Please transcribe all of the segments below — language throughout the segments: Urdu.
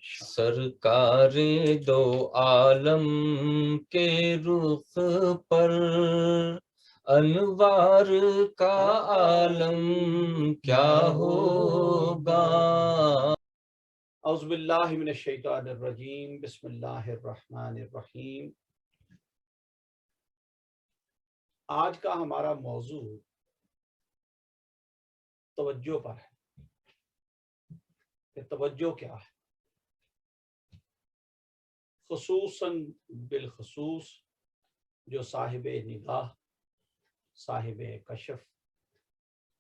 سرکار دو عالم کے رخ پر انوار کا عالم کیا ہوگا۔ اعوذ باللہ من الشیطان الرجیم، بسم اللہ الرحمن الرحیم۔ آج کا ہمارا موضوع توجہ پر ہے کہ توجہ کیا ہے، خصوصاً بالخصوص جو صاحب نگاہ، صاحب کشف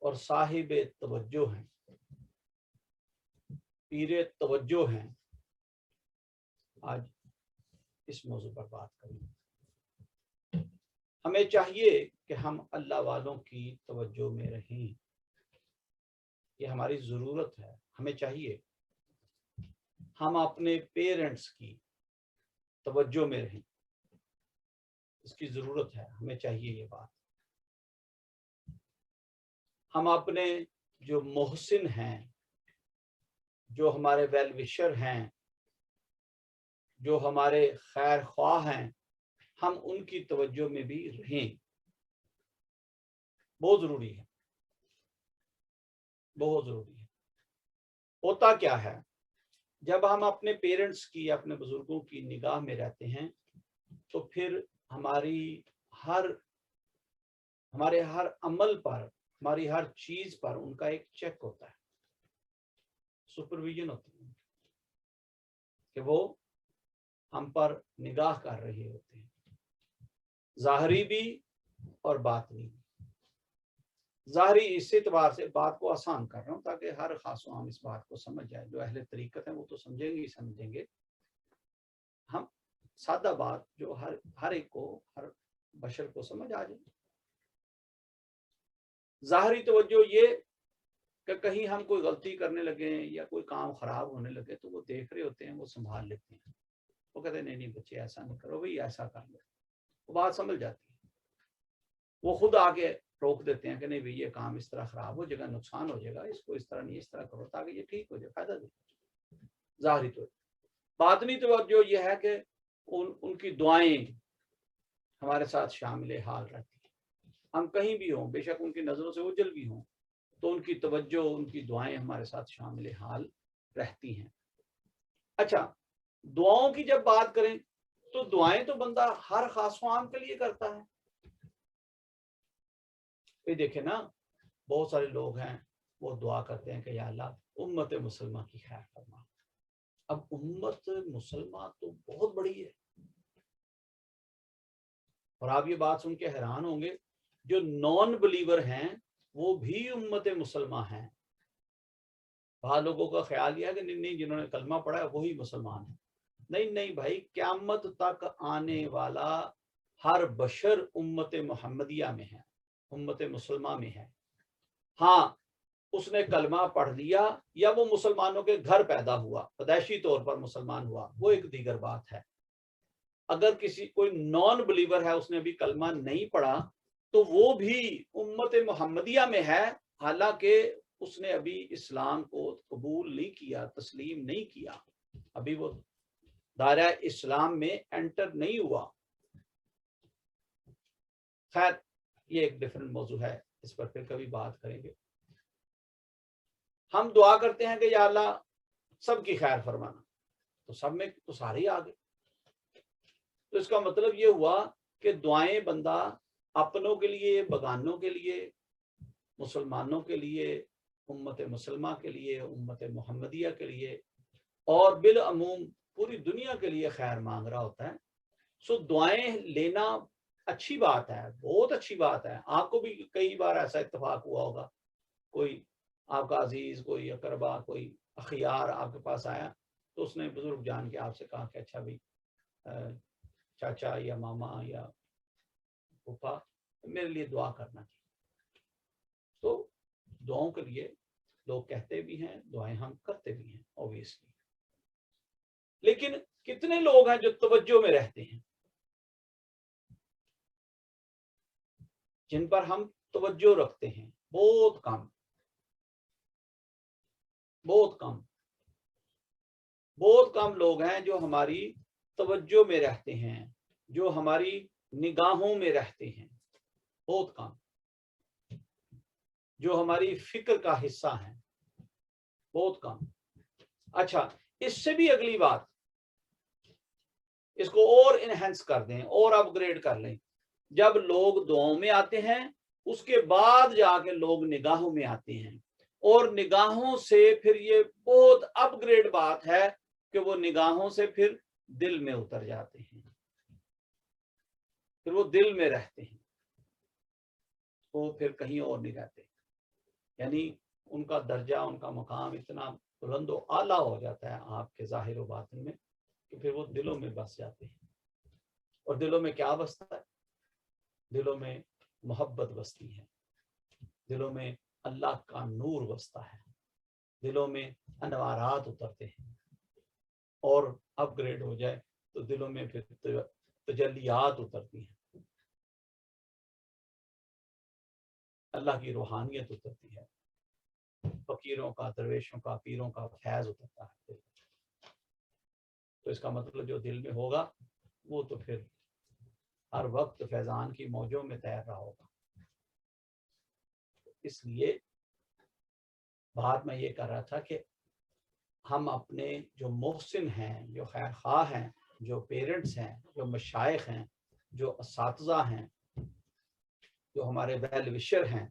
اور صاحب توجہ ہیں، پیر توجہ ہیں۔ آج اس موضوع پر بات کریں گے۔ ہمیں چاہیے کہ ہم اللہ والوں کی توجہ میں رہیں، یہ ہماری ضرورت ہے۔ ہمیں چاہیے ہم اپنے پیرنٹس کی توجہ میں رہیں، اس کی ضرورت ہے، ہمیں چاہیے یہ بات۔ ہم اپنے جو محسن ہیں، جو ہمارے ویل وشر ہیں، جو ہمارے خیر خواہ ہیں، ہم ان کی توجہ میں بھی رہیں، بہت ضروری ہے، بہت ضروری ہے۔ ہوتا کیا ہے، جب ہم اپنے پیرنٹس کی، اپنے بزرگوں کی نگاہ میں رہتے ہیں تو پھر ہمارے ہر عمل پر، ہماری ہر چیز پر ان کا ایک چیک ہوتا ہے، سپرویژن ہوتی ہے کہ وہ ہم پر نگاہ کر رہے ہوتے ہیں، ظاہری بھی اور باطنی بھی۔ ظاہری اس اعتبار سے بات کو آسان کر رہا ہوں تاکہ ہر خاص و عام اس بات کو سمجھ جائے۔ جو اہل طریقت ہیں وہ تو سمجھیں گے ہی سمجھیں گے، ہم سادہ بات جو ہر ایک کو، ہر بشر کو سمجھ آ جائے۔ ظاہری توجہ یہ کہ کہیں ہم کوئی غلطی کرنے لگے یا کوئی کام خراب ہونے لگے تو وہ دیکھ رہے ہوتے ہیں، وہ سنبھال لیتے ہیں، وہ کہتے ہیں نہیں بچے ایسا نہیں کرو بھائی، ایسا کر لو، وہ بات سمجھ جاتی ہے، وہ خود آ کے روک دیتے ہیں کہ نہیں بھائی یہ کام اس طرح خراب ہو جائے گا، نقصان ہو جائے گا، اس کو اس طرح نہیں، اس طرح کرو تاکہ یہ ٹھیک ہو جائے، فائدہ دے۔ ظاہری توجہ۔ باطنی توجہ یہ ہے کہ ان کی دعائیں ہمارے ساتھ شامل حال رہتی ہیں، ہم کہیں بھی ہوں، بے شک ان کی نظروں سے اوجھل بھی ہوں تو ان کی توجہ، ان کی دعائیں ہمارے ساتھ شامل حال رہتی ہیں۔ اچھا، دعاؤں کی جب بات کریں تو دعائیں تو بندہ ہر خاص و عام کے لیے کرتا ہے۔ یہ دیکھیں نا، بہت سارے لوگ ہیں وہ دعا کرتے ہیں کہ یا اللہ امت مسلمہ کی خیر فرما۔ اب امت مسلمہ تو بہت بڑی ہے، اور آپ یہ بات سن کے حیران ہوں گے جو نان بلیور ہیں وہ بھی امت مسلمہ ہیں۔ بعض لوگوں کا خیال یہ ہے کہ نہیں جنہوں نے کلمہ پڑھا ہے وہی مسلمان ہیں۔ نہیں بھائی، قیامت تک آنے والا ہر بشر امت محمدیہ میں ہے، امت مسلمہ میں ہے۔ ہاں، اس نے کلمہ پڑھ لیا یا وہ مسلمانوں کے گھر پیدا ہوا، پیدائشی طور پر مسلمان ہوا، وہ ایک دیگر بات ہے۔ اگر کوئی نان بلیور ہے، اس نے ابھی کلمہ نہیں پڑھا تو وہ بھی امت محمدیہ میں ہے، حالانکہ اس نے ابھی اسلام کو قبول نہیں کیا، تسلیم نہیں کیا، ابھی وہ دائرہ اسلام میں انٹر نہیں ہوا۔ خیر، یہ ایک ڈیفرنٹ موضوع ہے، اس پر پھر کبھی بات کریں گے۔ ہم دعا کرتے ہیں کہ یا اللہ سب کی خیر فرمانا، تو سب میں تو سارے ہی آ گئے، تو اس کا مطلب یہ ہوا کہ دعائیں بندہ اپنوں کے لیے، بگانوں کے لیے، مسلمانوں کے لیے، امت مسلمہ کے لیے، امت محمدیہ کے لیے، اور بالعموم پوری دنیا کے لیے خیر مانگ رہا ہوتا ہے۔ سو دعائیں لینا اچھی بات ہے، بہت اچھی بات ہے۔ آپ کو بھی کئی بار ایسا اتفاق ہوا ہوگا، کوئی آپ کا عزیز، کوئی اقربا، کوئی اخیار آپ کے پاس آیا تو اس نے بزرگ جان کے آپ سے کہا کہ اچھا بھی چاچا یا ماما یا پھوپھا میرے لیے دعا کرنا چاہیے۔ تو دعاؤں کے لیے لوگ کہتے بھی ہیں، دعائیں ہم کرتے بھی ہیں اوبیسلی، لیکن کتنے لوگ ہیں جو توجہ میں رہتے ہیں، جن پر ہم توجہ رکھتے ہیں؟ بہت کم، بہت کم۔ بہت کم لوگ ہیں جو ہماری توجہ میں رہتے ہیں، جو ہماری نگاہوں میں رہتے ہیں، بہت کم، جو ہماری فکر کا حصہ ہیں، بہت کم۔ اچھا، اس سے بھی اگلی بات، اس کو اور انہینس کر دیں اور اپ گریڈ کر لیں، جب لوگ دعاؤں میں آتے ہیں اس کے بعد جا کے لوگ نگاہوں میں آتے ہیں، اور نگاہوں سے پھر یہ بہت اپ گریڈ بات ہے کہ وہ نگاہوں سے پھر دل میں اتر جاتے ہیں، پھر وہ دل میں رہتے ہیں، وہ پھر کہیں اور نہیں رہتے، یعنی ان کا درجہ، ان کا مقام اتنا بلند و اعلیٰ ہو جاتا ہے آپ کے ظاہر و باطن میں کہ پھر وہ دلوں میں بس جاتے ہیں۔ اور دلوں میں کیا بستا ہے؟ دلوں میں محبت بستی ہے، دلوں میں اللہ کا نور بستا ہے، دلوں میں انوارات اترتے ہیں، اور اپ گریڈ ہو جائے تو دلوں میں پھر تجلیات اترتی ہیں، اللہ کی روحانیت اترتی ہے، فقیروں کا، درویشوں کا، پیروں کا فیض اترتا ہے۔ تو اس کا مطلب جو دل میں ہوگا وہ تو پھر ہر وقت فیضان کی موجوں میں تیر رہا ہوگا۔ اس لیے بات میں یہ کر رہا تھا کہ ہم اپنے جو محسن ہیں، جو خیر خواہ ہیں، جو پیرنٹس ہیں، جو مشائخ ہیں، جو اساتذہ ہیں، جو ہمارے ویل وشر ہیں،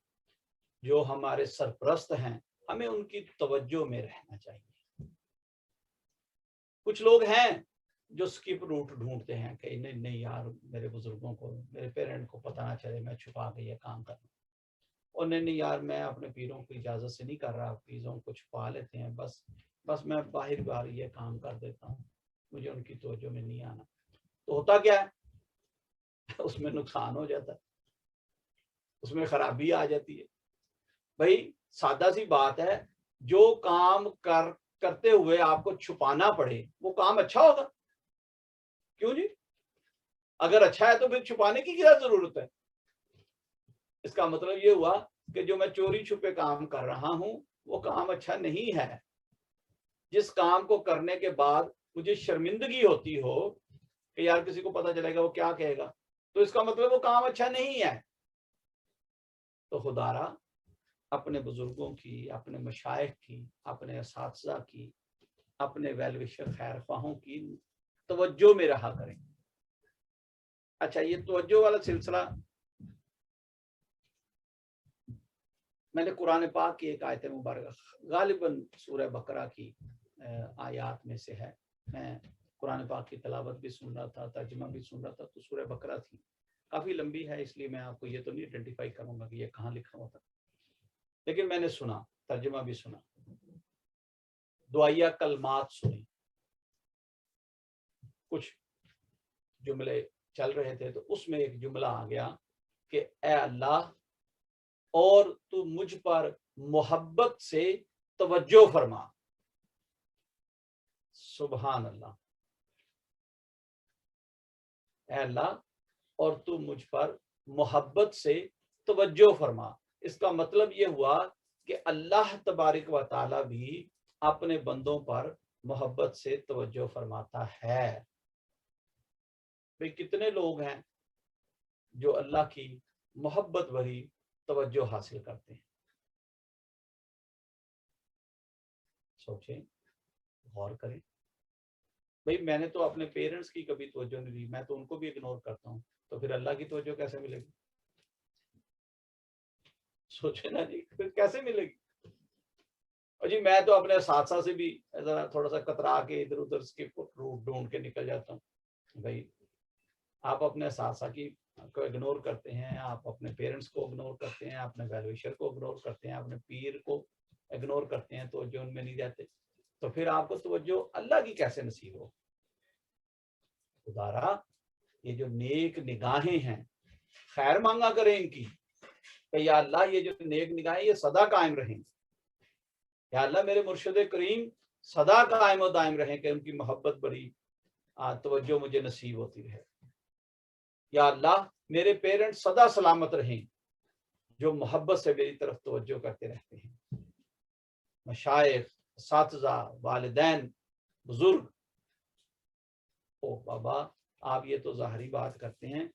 جو ہمارے سرپرست ہیں، ہمیں ان کی توجہ میں رہنا چاہیے۔ کچھ لوگ ہیں جو سکپ روٹ ڈھونڈتے ہیں کہ نہیں یار، میرے بزرگوں کو، میرے پیرنٹ کو پتہ نہ چلے میں چھپا کے یہ کام کروں، اور نہیں یار میں اپنے پیروں کی اجازت سے نہیں کر رہا، پیروں کو چھپا لیتے ہیں، بس میں باہر یہ کام کر دیتا ہوں، مجھے ان کی توجہ میں نہیں آنا۔ تو ہوتا کیا ہے؟ اس میں نقصان ہو جاتا ہے، اس میں خرابی آ جاتی ہے۔ بھائی سادہ سی بات ہے، جو کام کرتے ہوئے آپ کو چھپانا پڑے وہ کام اچھا ہوگا؟ کیوں جی؟ اگر اچھا ہے تو پھر چھپانے کی کیا ضرورت ہے؟ اس کا مطلب یہ ہوا کہ جو میں چوری چھپے کام کر رہا ہوں وہ کام اچھا نہیں ہے۔ جس کام کو کرنے کے بعد مجھے شرمندگی ہوتی ہو کہ یار کسی کو پتہ چلے گا وہ کیا کہے گا، تو اس کا مطلب وہ کام اچھا نہیں ہے۔ تو خدا را اپنے بزرگوں کی، اپنے مشائخ کی، اپنے اساتذہ کی، اپنے ویل وشر خیر خواہوں کی توجہ میں رہا کریں۔ اچھا، یہ توجہ والا سلسلہ میں نے قرآن پاک کی ایک آیت مبارکہ غالباً سورہ بقرہ کی آیات میں سے ہے، میں قرآن پاک کی تلاوت بھی سن رہا تھا، ترجمہ بھی سن رہا تھا، تو سورہ بقرہ تھی، کافی لمبی ہے اس لیے میں آپ کو یہ تو نہیں آئیڈینٹیفائی کروں گا کہ یہ کہاں لکھا ہوا تھا، لیکن میں نے سنا، ترجمہ بھی سنا، دعائیہ کلمات سنی، کچھ جملے چل رہے تھے تو اس میں ایک جملہ آ گیا کہ اے اللہ، اور تو مجھ پر محبت سے توجہ فرما۔ سبحان اللہ، اے اللہ اور تو مجھ پر محبت سے توجہ فرما۔ اس کا مطلب یہ ہوا کہ اللہ تبارک و تعالی بھی اپنے بندوں پر محبت سے توجہ فرماتا ہے۔ بھئی کتنے لوگ ہیں جو اللہ کی محبت بھری توجہ حاصل کرتے ہیں؟ سوچیں، غور کریں۔ بھئی میں نے تو اپنے پیرنٹس کی کبھی توجہ نہیں دی، میں تو ان کو بھی اگنور کرتا ہوں، تو پھر اللہ کی توجہ کیسے ملے گی؟ سوچیں نا جی، پھر کیسے ملے گی؟ اور جی میں تو اپنے اساتذہ سے بھی ذرا تھوڑا سا کترا کے ادھر ادھر کے روٹ ڈھونڈ کے نکل جاتا ہوں۔ بھائی آپ اپنے اساتذہ کی کو اگنور کرتے ہیں، آپ اپنے پیرنٹس کو اگنور کرتے ہیں، اپنے ویل وشر کو اگنور کرتے ہیں، اپنے پیر کو اگنور کرتے ہیں، توجہ ان میں نہیں جاتے، تو پھر آپ کو توجہ اللہ کی کیسے نصیب ہو؟ خدارا یہ جو نیک نگاہیں ہیں، خیر مانگا کریں ان کی کہ یا اللہ یہ جو نیک نگاہیں یہ سدا قائم رہیں، یا اللہ میرے مرشد کریم سدا قائم و دائم رہیں کہ ان کی محبت بڑی توجہ مجھے نصیب ہوتی رہے۔ یا اللہ میرے پیرنٹ سدا سلامت رہیں جو محبت سے میری طرف توجہ کرتے رہتے ہیں، مشائخ، اساتذہ، والدین بزرگ، او بابا آپ یہ تو ظاہری بات کرتے ہیں،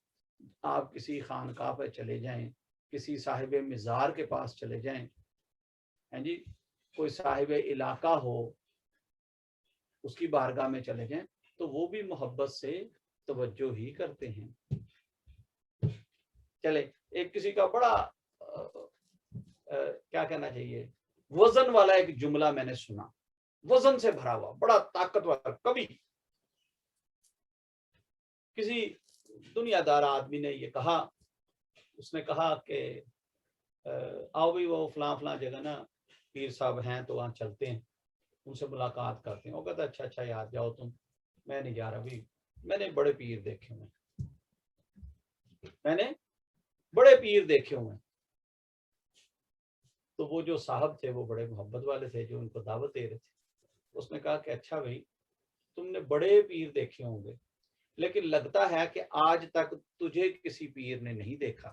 آپ کسی خانقاہ پہ چلے جائیں، کسی صاحب مزار کے پاس چلے جائیں، ہیں جی، کوئی صاحب علاقہ ہو اس کی بارگاہ میں چلے جائیں تو وہ بھی محبت سے توجہ ہی کرتے ہیں۔ چلے ایک کسی کا بڑا کیا کہنا چاہیے، وزن والا ایک جملہ میں نے سنا، وزن سے بھرا ہوا، بڑا طاقتور، کبھی کسی دنیا دار آدمی نے یہ کہا، اس نے کہا کہ آؤ بھی وہ فلاں فلاں جگہ نا پیر صاحب ہیں تو وہاں چلتے ہیں، ان سے ملاقات کرتے ہیں۔ وہ کہتا اچھا اچھا یار جاؤ تم، میں نہیں جا رہا بھی، میں نے بڑے پیر دیکھے ہوئے، میں نے بڑے پیر دیکھے ہوئے۔ تو وہ جو صاحب تھے وہ بڑے محبت والے تھے جو ان کو دعوت دے رہے تھے۔ اس نے کہا کہ اچھا بھائی تم نے بڑے پیر دیکھے ہوں گے، لیکن لگتا ہے کہ آج تک تجھے کسی پیر نے نہیں دیکھا۔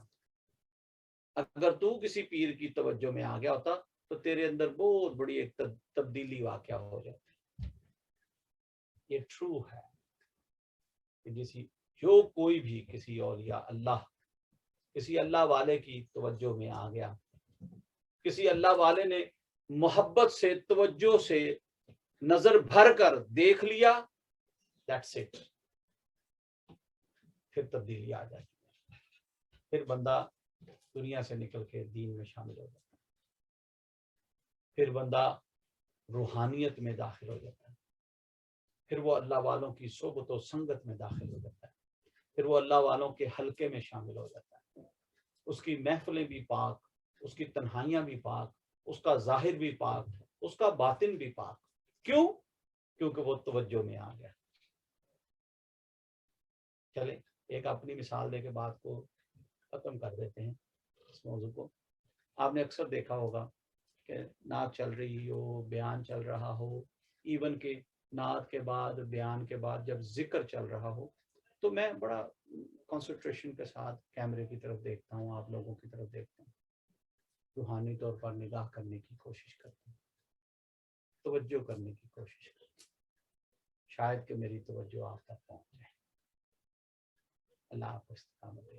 اگر تو کسی پیر کی توجہ میں آ گیا ہوتا تو تیرے اندر بہت بڑی ایک تبدیلی واقع ہو جاتی۔ یہ ٹرو ہے کہ جو کوئی بھی کسی اولیاء اللہ، کسی اللہ والے کی توجہ میں آ گیا، کسی اللہ والے نے محبت سے توجہ سے نظر بھر کر دیکھ لیا، that's it، پھر تبدیلی آ جاتی ہے، پھر بندہ دنیا سے نکل کے دین میں شامل ہو جاتا ہے، پھر بندہ روحانیت میں داخل ہو جاتا ہے، پھر وہ اللہ والوں کی صحبت و سنگت میں داخل ہو جاتا ہے، پھر وہ اللہ والوں کے حلقے میں شامل ہو جاتا ہے۔ اس کی محفلیں بھی پاک، اس کی تنہائیاں بھی پاک، اس کا ظاہر بھی پاک، اس کا باطن بھی پاک۔ کیوں؟ کیونکہ وہ توجہ میں آ گیا۔ چلے ایک اپنی مثال دے کے بات کو ختم کر دیتے ہیں اس موضوع کو۔ آپ نے اکثر دیکھا ہوگا کہ نعت چل رہی ہو، بیان چل رہا ہو، ایون کہ نعت کے بعد بیان کے بعد جب ذکر چل رہا ہو تو میں بڑا کنسنٹریشن کے ساتھ کیمرے کی طرف دیکھتا ہوں، آپ لوگوں کی طرف دیکھتا ہوں، روحانی طور پر نگاہ کرنے کی کوشش کرتا ہوں، توجہ کرنے کی کوشش کرتا ہوں، شاید کہ میری توجہ آپ تک پہنچ جائے۔ اللہ آپ کو استقامت دے،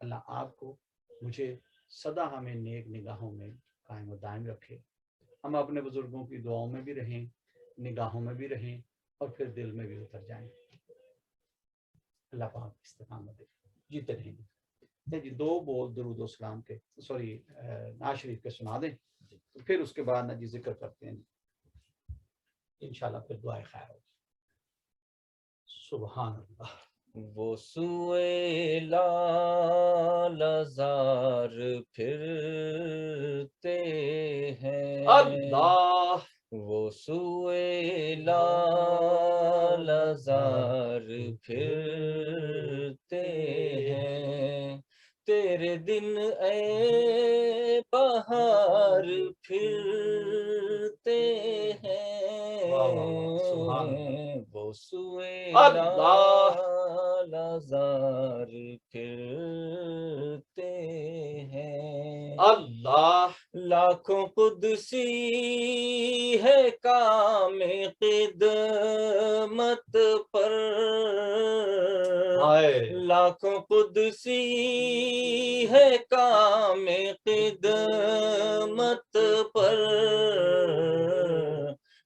اللہ آپ کو مجھے سدا ہمیں نیک نگاہوں میں قائم و دائم رکھے، ہم اپنے بزرگوں کی دعاؤں میں بھی رہیں، نگاہوں میں بھی رہیں، اور پھر دل میں بھی اتر جائیں۔ اللہ پاک استقامت دے، جیتے رہیں گے۔ جی 2 بول درود و سلام کے، سوری نعت شریف کے سنا دیں، پھر اس کے بعد نا جی ذکر کرتے ہیں، انشاءاللہ پھر دعائے خیر ہو۔ سبحان اللہ۔ وہ سوئے لالزار پھرتے ہیں، اللہ، وہ سوئے لالزار پھرتے ہیں، تیرے دن اے بہار پھرتے ہیں، وہ سوئے لالزار پھرتے ہیں۔ اللہ، لاکھوں قدسی ہے کام قدمت پر، لاکھوں قدسی ہے کام قدمت پر،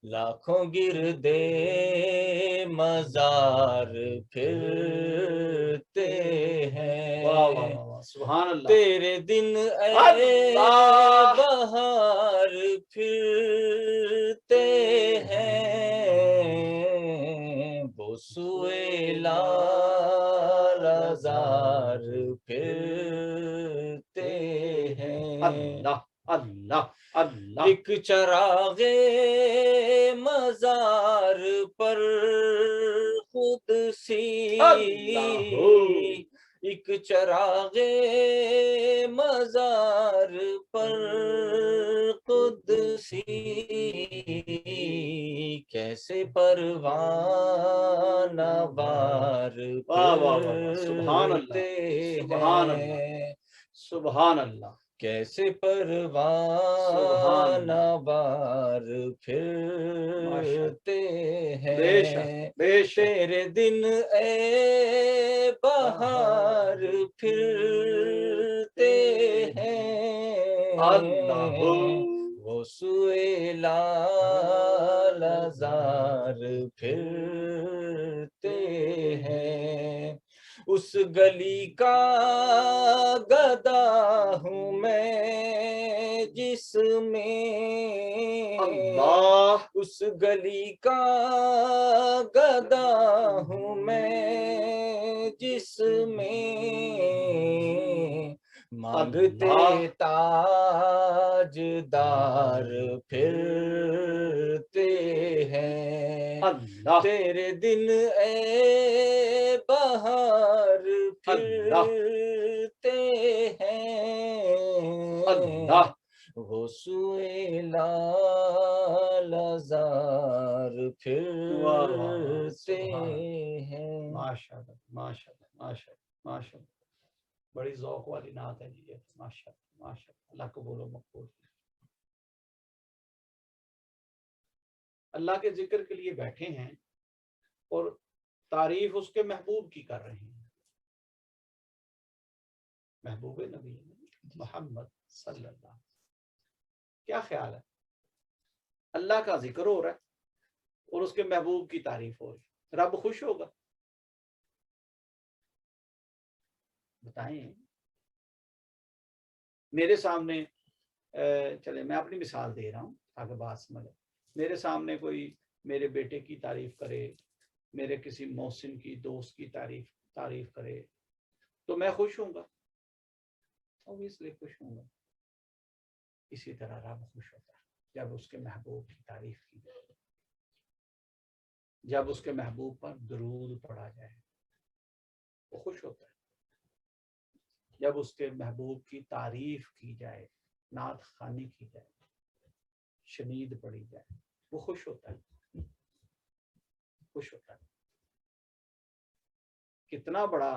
لاکھوں گردے مزار پھرتے ہیں، سبحان اللہ، تیرے دن اے بہار پھرتے ہیں، وہ سوئے لالزار پھرتے ہیں۔ اللہ اللہ اللہ، ایک چراغ مزار پر خود سی، ایک چراغ مزار پر قدسی، کیسے پروانہ وار سبحان اللہ، پھرتے سبحان اللہ، ہیں، سبحان اللہ۔ کیسے پروانہ بار پھرتے بے شک ہیں بے شک تیرے دن اے بہار پھرتے ہیں اللہ وہ سوئے لال زار پھرتے ہیں اس گلی کا گدا ہوں میں جس میں اللہ اس گلی کا گدا ہوں میں جس میں مانگتے تاج دار پھرتے ہیں اللہ تیرے دن اے بہار پھرتے ہیں اللہ وہ سوئے لال زار پھرتے ہیں. ماشاء اللہ ماشاء اللہ ماشاء اللہ ماشاء اللہ بڑی ذوق والی نعت ہے جی یہ ماشاء اللہ ماشاء اللہ اللہ قبول و مقبول. اللہ کے ذکر کے لیے بیٹھے ہیں اور تعریف اس کے محبوب کی کر رہے ہیں. محبوب نبی محمد صلی اللہ علیہ وسلم. کیا خیال ہے اللہ کا ذکر ہو رہا ہے اور اس کے محبوب کی تعریف ہو رہی ہے, رب خوش ہوگا؟ بتائیں. میرے سامنے چلے میں اپنی مثال دے رہا ہوں تاکہ بات سمجھے. میرے سامنے کوئی میرے بیٹے کی تعریف کرے, میرے کسی محسن کی دوست کی تعریف کرے تو میں خوش ہوں گا, اوبیسلی خوش ہوں گا. اسی طرح رب خوش ہوتا ہے جب اس کے محبوب کی تعریف کی جائے, جب اس کے محبوب پر درود پڑھا جائے وہ خوش ہوتا ہے. جب اس کے محبوب کی تعریف کی جائے, نعت خوانی کی جائے, شنید پڑھی جائے وہ خوش ہوتا ہے, خوش ہوتا ہے. کتنا بڑا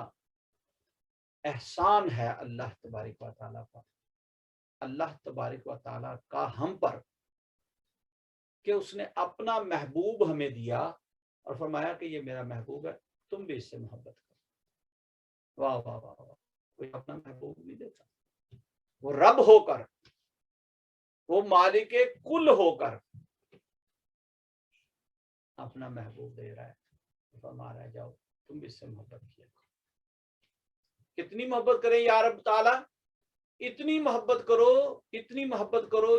احسان ہے اللہ تبارک و تعالیٰ کا, اللہ تبارک و تعالیٰ کا ہم پر کہ اس نے اپنا محبوب ہمیں دیا اور فرمایا کہ یہ میرا محبوب ہے, تم بھی اس سے محبت کرو. واہ واہ واہ واہ. کوئی اپنا محبوب نہیں دیتا, وہ رب ہو کر, وہ مالک کل ہو کر اپنا محبوب دے رہا ہے, فرما رہا ہے جاؤ تم بھی اس سے محبت کیا کرو. کتنی محبت کریں یا رب تعالیٰ؟ اتنی محبت کرو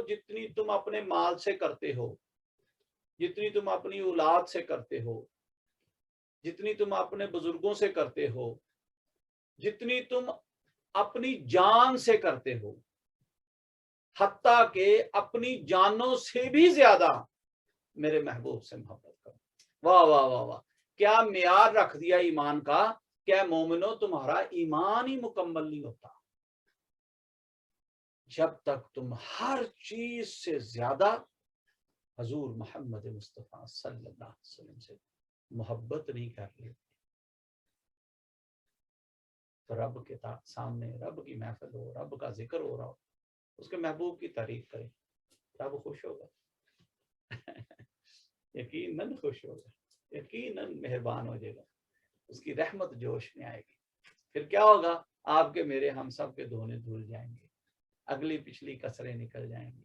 جتنی تم اپنے مال سے کرتے ہو, جتنی تم اپنی اولاد سے کرتے ہو, جتنی تم اپنے بزرگوں سے کرتے ہو, جتنی تم اپنی جان سے کرتے ہو, حتیٰ کہ اپنی جانوں سے بھی زیادہ میرے محبوب سے محبت کرو. واہ واہ واہ واہ. کیا معیار رکھ دیا ایمان کا. کیا مومنو تمہارا ایمان ہی مکمل نہیں ہوتا جب تک تم ہر چیز سے زیادہ حضور محمد مصطفیٰ صلی اللہ علیہ وسلم سے محبت نہیں کر لیتے. تو رب کے سامنے رب کی محفل ہو, رب کا ذکر ہو رہا ہو, اس کے محبوب کی تعریف کریں, رب خوش ہوگا. یقیناً خوش ہوگا, یقیناً مہربان ہو جائے گا, اس کی رحمت جوش میں آئے گی. پھر کیا ہوگا؟ آپ کے میرے ہم سب کے دھونے دھل جائیں گے, اگلی پچھلی کسریں نکل جائیں گی,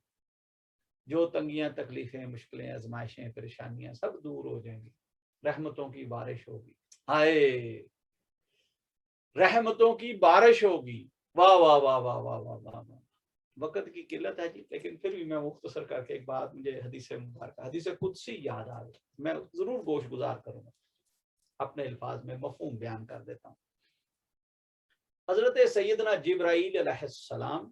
جو تنگیاں تکلیفیں مشکلیں آزمائشیں پریشانیاں سب دور ہو جائیں گی, رحمتوں کی بارش ہوگی. ہائے رحمتوں کی بارش ہوگی. واہ واہ واہ واہ واہ واہ واہ. وقت کی قلت ہے جی, لیکن پھر بھی میں مختصر کر کے ایک بات, مجھے حدیث مبارکہ حدیث قدسی یاد آ گئی, میں ضرور گوش گزار کروں گا, اپنے الفاظ میں مفہوم بیان کر دیتا ہوں. حضرت سیدنا جبرائیل علیہ السلام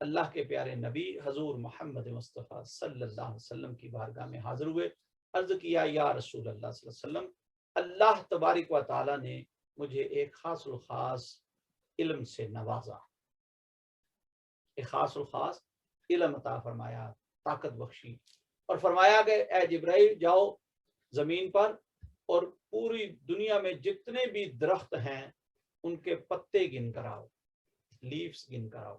اللہ کے پیارے نبی حضور محمد مصطفیٰ صلی اللہ علیہ وسلم کی بارگاہ میں حاضر ہوئے. عرض کیا یا رسول اللہ صلی اللہ علیہ وسلم, اللہ تبارک و تعالیٰ نے مجھے ایک خاص الخاص علم سے نوازا, ایک خاص الخاص علم عطا فرمایا, طاقت بخشی, اور فرمایا کہ اے جبرائیل جاؤ زمین پر اور پوری دنیا میں جتنے بھی درخت ہیں ان کے پتے گن کر آؤ, لیفز گن کر آؤ.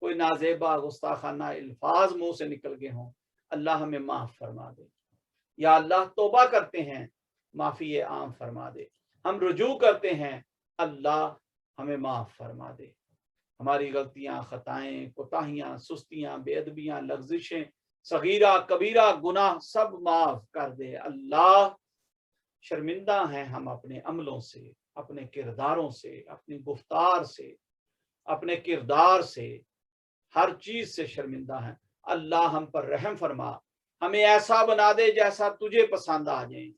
کوئی نازیبا گستاخانہ الفاظ منہ سے نکل گئے ہوں، اللہ ہمیں معاف فرما دے۔ یا اللہ توبہ کرتے ہیں، معافی عام فرما دے۔ ہم رجوع کرتے ہیں، اللہ ہمیں معاف فرما دے۔ ہماری غلطیاں، خطائیں، کوتاہیاں، سستیاں، بے ادبیاں، لغزشیں، صغیرہ کبیرہ گناہ سب معاف کر دے۔ اللہ شرمندہ ہیں ہم اپنے عملوں سے، اپنے کرداروں سے، اپنی گفتار سے، اپنے کردار سے، ہر چیز سے شرمندہ ہیں۔ اللہ ہم پر رحم فرما، ہمیں ایسا بنا دے جیسا تجھے پسند آ جائیں۔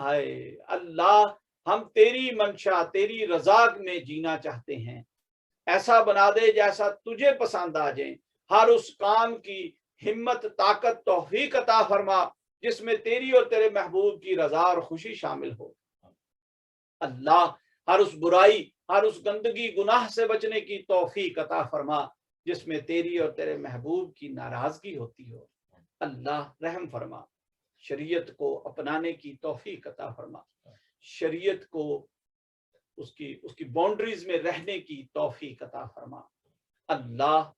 ہائے اللہ، ہم تیری منشا، تیری رضا میں جینا چاہتے ہیں، ایسا بنا دے جیسا تجھے پسند آ جائیں۔ ہر اس کام کی ہمت، طاقت، توفیق عطا فرما جس میں تیری اور تیرے محبوب کی رضا اور خوشی شامل ہو۔ اللہ ہر اس برائی، ہر اس گندگی گناہ سے بچنے کی توفیق عطا فرما جس میں تیری اور تیرے محبوب کی ناراضگی ہوتی ہو۔ اللہ رحم فرما، شریعت کو اپنانے کی توفیق عطا فرما، شریعت کو اس کی باؤنڈریز میں رہنے کی توفیق عطا فرما۔ اللہ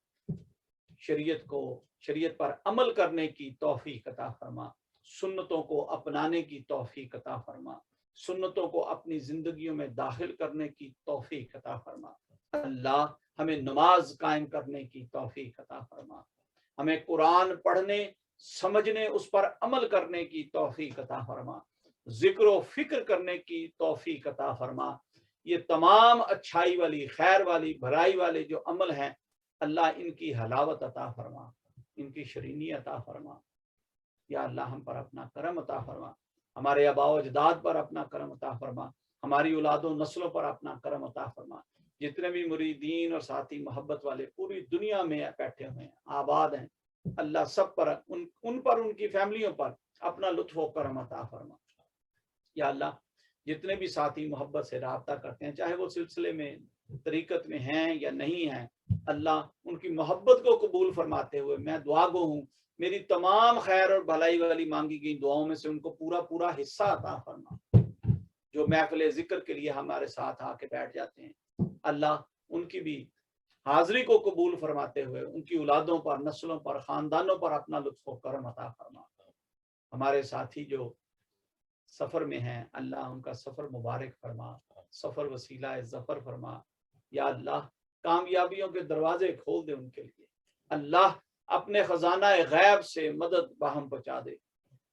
شریعت پر عمل کرنے کی توفیق عطا فرما، سنتوں کو اپنانے کی توفیق عطا فرما، سنتوں کو اپنی زندگیوں میں داخل کرنے کی توفیق عطا فرما۔ اللہ ہمیں نماز قائم کرنے کی توفیق عطا فرما، ہمیں قرآن پڑھنے، سمجھنے، اس پر عمل کرنے کی توفیق عطا فرما، ذکر و فکر کرنے کی توفیق عطا فرما۔ یہ تمام اچھائی والی، خیر والی، بھلائی والے جو عمل ہیں، اللہ ان کی حلاوت عطا فرما، ان کی شرینی عطا فرما۔ یا اللہ ہم پر اپنا کرم عطا فرما، ہمارے آباء و اجداد پر اپنا کرم عطا فرما، ہماری اولاد و نسلوں پر اپنا کرم عطا فرما۔ جتنے بھی مریدین اور ساتھی محبت والے پوری دنیا میں بیٹھے ہوئے ہیں، آباد ہیں، اللہ سب پر، ان پر، ان کی فیملیوں پر اپنا لطف و کرم عطا فرما۔ یا اللہ جتنے بھی ساتھی محبت سے رابطہ کرتے ہیں، چاہے وہ سلسلے میں، طریقت میں ہیں یا نہیں ہیں، اللہ ان کی محبت کو قبول فرماتے ہوئے میں دعا گو ہوں، میری تمام خیر اور بھلائی والی مانگی گئی دعاؤں میں سے ان کو پورا پورا حصہ عطا فرما۔ جو محفل ذکر کے لیے ہمارے ساتھ آ کے بیٹھ جاتے ہیں، اللہ ان کی بھی حاضری کو قبول فرماتے ہوئے ان کی اولادوں پر، نسلوں پر، خاندانوں پر اپنا لطف و کرم عطا فرما۔ ہمارے ساتھی جو سفر میں ہیں، اللہ ان کا سفر مبارک فرما، سفر وسیلہ ظفر فرما۔ یا اللہ کامیابیوں کے دروازے کھول دے ان کے لیے، اللہ اپنے خزانہ غیب سے مدد باہم پہنچا دے،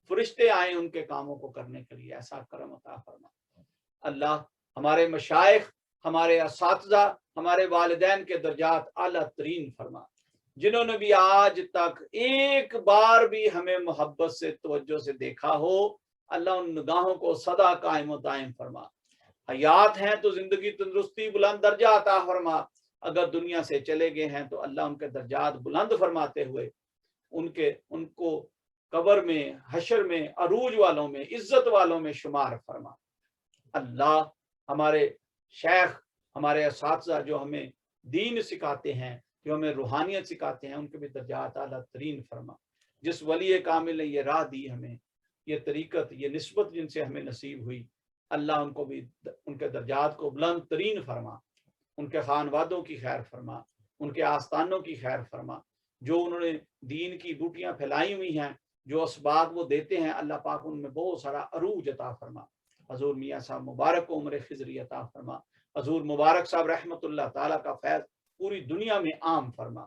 فرشتے آئیں ان کے کاموں کو کرنے کے لیے، ایسا کرم عطا فرما۔ اللہ ہمارے مشائخ، ہمارے اساتذہ، ہمارے والدین کے درجات اعلیٰ ترین فرما، جنہوں نے بھی آج تک ایک بار بھی ہمیں محبت سے، توجہ سے دیکھا ہو، اللہ ان نگاہوں کو سدا قائم و دائم فرما۔ حیات ہیں تو زندگی، تندرستی، بلند درجہ عطا فرما، اگر دنیا سے چلے گئے ہیں تو اللہ ان کے درجات بلند فرماتے ہوئے ان کو قبر میں، حشر میں، عروج والوں میں، عزت والوں میں شمار فرما۔ اللہ ہمارے شیخ، ہمارے اساتذہ جو ہمیں دین سکھاتے ہیں، جو ہمیں روحانیت سکھاتے ہیں، ان کے بھی درجات اعلیٰ ترین فرما۔ جس ولی کامل نے یہ راہ دی ہمیں، یہ طریقت، یہ نسبت جن سے ہمیں نصیب ہوئی، اللہ ان کو بھی، ان کے درجات کو بلند ترین فرما، ان کے خانوادوں کی خیر فرما، ان کے آستانوں کی خیر فرما، جو انہوں نے دین کی بوٹیاں پھیلائی ہوئی ہیں، جو اسباق وہ دیتے ہیں، اللہ پاک ان میں بہت سارا عروج عطا فرما۔ حضور میاں صاحب مبارک کو عمر خضری عطا فرما، حضور مبارک صاحب رحمت اللہ تعالیٰ کا فیض پوری دنیا میں عام فرما،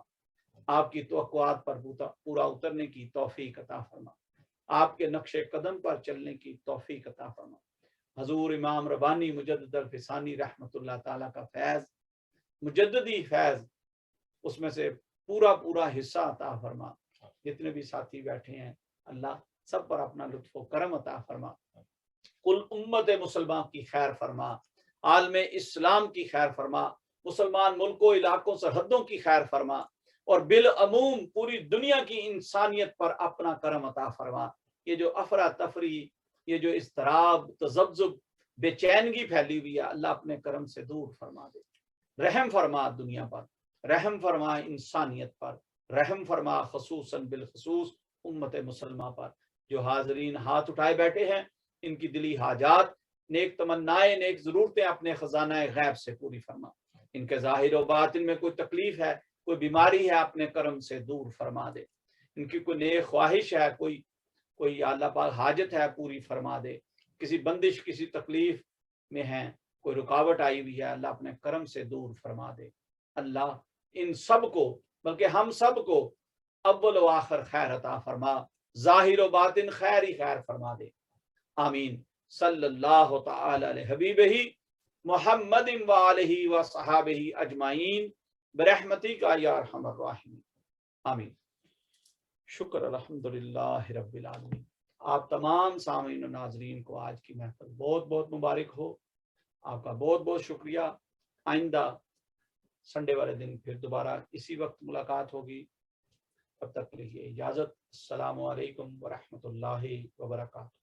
آپ کی توقعات پر پورا اترنے کی توفیق عطا فرما، آپ کے نقش قدم پر چلنے کی توفیق عطا فرما۔ حضور امام ربانی مجدد الفسانی رحمت اللہ تعالیٰ کا فیض، مجددی فیض، اس میں سے پورا پورا حصہ عطا فرما۔ جتنے بھی ساتھی بیٹھے ہیں، اللہ سب پر اپنا لطف و کرم عطا فرما۔ کل امت مسلمان کی خیر فرما، عالم اسلام کی خیر فرما، مسلمان ملکوں، علاقوں، سرحدوں کی خیر فرما، اور بالعموم پوری دنیا کی انسانیت پر اپنا کرم عطا فرما۔ یہ جو افراتفری، یہ جو اضطراب، تذبذب، بے چینگی پھیلی ہوئی ہے، اللہ اپنے کرم سے دور فرما دے۔ رحم فرما دنیا پر، رحم فرما انسانیت پر، رحم فرما خصوصاً بالخصوص امت مسلمہ پر۔ جو حاضرین ہاتھ اٹھائے بیٹھے ہیں، ان کی دلی حاجات نیک تمنائیں نیک ضرورتیں اپنے خزانہ غیب سے پوری فرما، ان کے ظاہر و باطن میں کوئی تکلیف ہے، کوئی بیماری ہے، اپنے کرم سے دور فرما دے، ان کی کوئی نیک خواہش ہے، کوئی اللہ پاک حاجت ہے پوری فرما دے، کسی بندش کسی تکلیف میں ہیں، کوئی رکاوٹ آئی ہوئی ہے، اللہ اپنے کرم سے دور فرما دے۔ اللہ ان سب کو بلکہ ہم سب کو اول و آخر خیر عطا فرما، ظاہر و باطن خیر ہی خیر فرما دے، آمین۔ صلی اللہ تعالی علیہ حبیبہ محمد و آلہ و صحابہ اجمعین برحمتک یا ارحم الراحمین، آمین۔ شکر الحمدللہ رب العالمین۔ آپ تمام سامعین و ناظرین کو آج کی محفل بہت بہت مبارک ہو، آپ کا بہت بہت شکریہ۔ آئندہ سنڈے والے دن پھر دوبارہ اسی وقت ملاقات ہوگی، تب تک کے لیے اجازت۔ السلام علیکم ورحمۃ اللہ وبرکاتہ۔